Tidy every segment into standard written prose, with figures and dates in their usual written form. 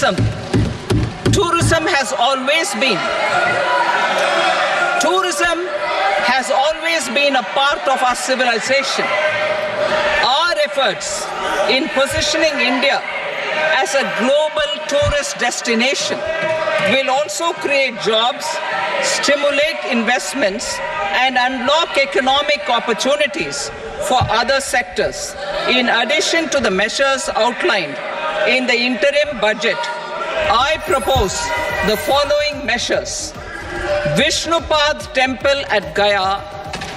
Tourism. Tourism has always been a part of our civilization. Our efforts in positioning India as a global tourist destination will also create jobs, stimulate investments, and unlock economic opportunities for other sectors. In addition to the measures outlined in the interim budget, I propose the following measures. Vishnupad Temple at Gaya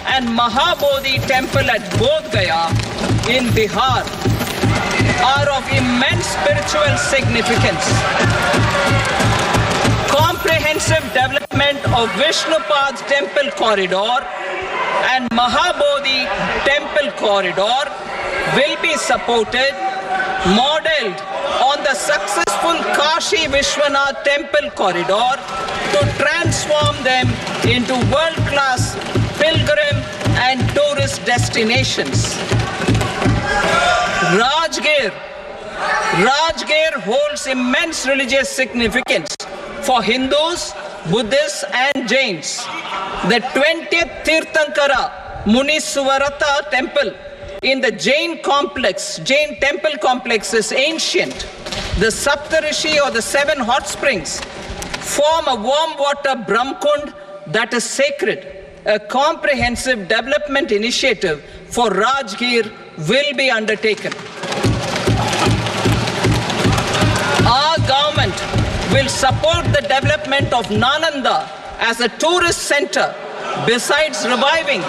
and Mahabodhi Temple at Bodh Gaya in Bihar are of immense spiritual significance. Comprehensive development of Vishnupad Temple Corridor and Mahabodhi Temple Corridor will be supported, modeled on the successful Kashi Vishwanath Temple Corridor to transform them into world-class pilgrim and tourist destinations. Rajgir holds immense religious significance for Hindus, Buddhists and Jains. The 20th Tirthankara Muniswarata temple in the Jain temple complex is ancient. The Saptarishi or the 7 hot springs form a warm water Brahmkund that is sacred. A comprehensive development initiative for Rajgir will be undertaken. Our government will support the development of Nalanda as a tourist center, besides reviving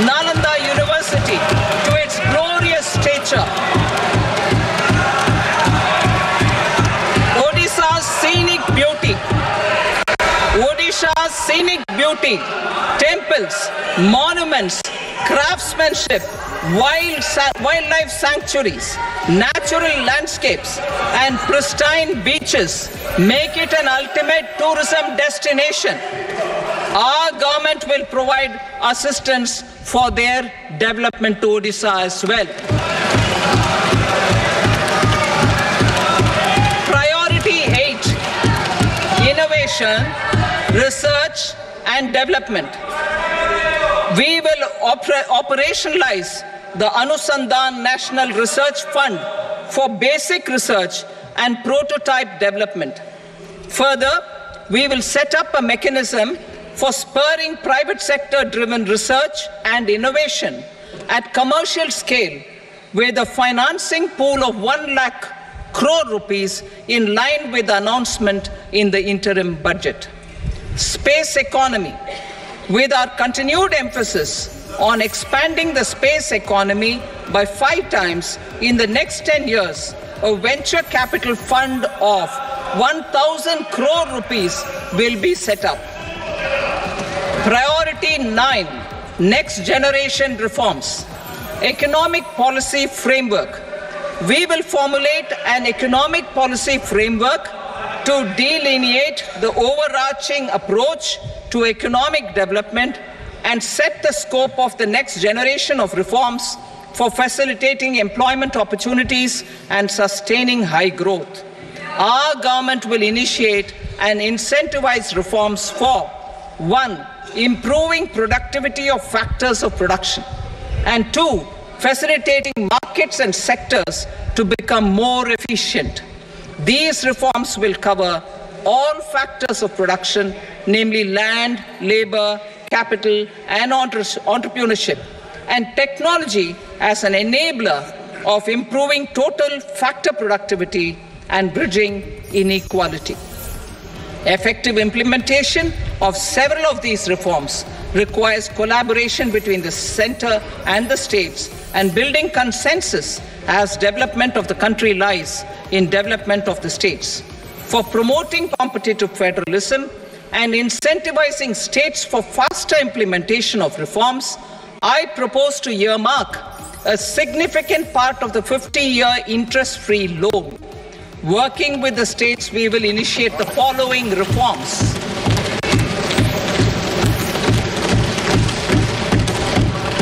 Nalanda University to its glorious stature. Odisha's scenic beauty, temples, monuments, craftsmanship, wildlife sanctuaries, natural landscapes, and pristine beaches make it an ultimate tourism destination. Our government will provide assistance for their development to Odisha as well. Priority 8, innovation, research and development. We will operationalize the Anusandhan National Research Fund for basic research and prototype development. Further, we will set up a mechanism for spurring private sector-driven research and innovation at commercial scale with a financing pool of 1 lakh crore rupees in line with the announcement in the interim budget. Space economy. With our continued emphasis on expanding the space economy by 5 times in the next 10 years, a venture capital fund of 1,000 crore rupees will be set up. Priority 9, next generation reforms. Economic policy framework. We will formulate an economic policy framework to delineate the overarching approach to economic development and set the scope of the next generation of reforms for facilitating employment opportunities and sustaining high growth. Our government will initiate and incentivize reforms for 1. Improving productivity of factors of production, and 2. Facilitating markets and sectors to become more efficient. These reforms will cover all factors of production, namely land, labor, capital, and entrepreneurship, and technology as an enabler of improving total factor productivity and bridging inequality. Effective implementation of several of these reforms requires collaboration between the center and the states and building consensus as development of the country lies in development of the states. For promoting competitive federalism and incentivizing states for faster implementation of reforms, I propose to earmark a significant part of the 50-year interest-free loan. Working with the states, we will initiate the following reforms.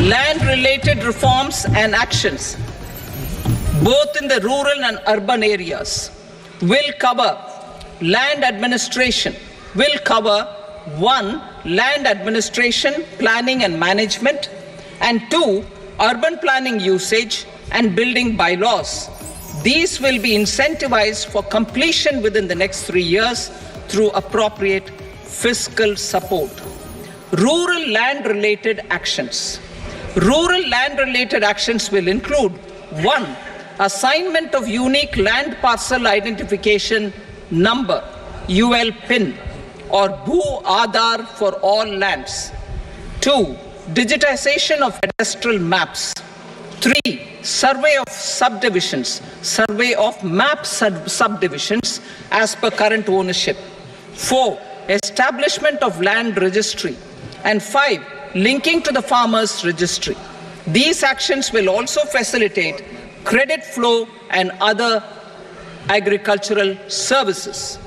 Land-related reforms and actions, both in the rural and urban areas. will cover land administration, will cover 1. Land administration, planning and management, and 2. Urban planning usage and building bylaws. These will be incentivized for completion within the next 3 years through appropriate fiscal support. Rural land-related actions. Rural land-related actions will include 1. Assignment of unique land parcel identification number, UL PIN, or Bhu Aadhaar for all lands. 2. Digitization of cadastral maps. 3. Survey of subdivisions, survey of map subdivisions as per current ownership. 4. Establishment of land registry. And 5. Linking to the farmers registry. These actions will also facilitate credit flow and other agricultural services.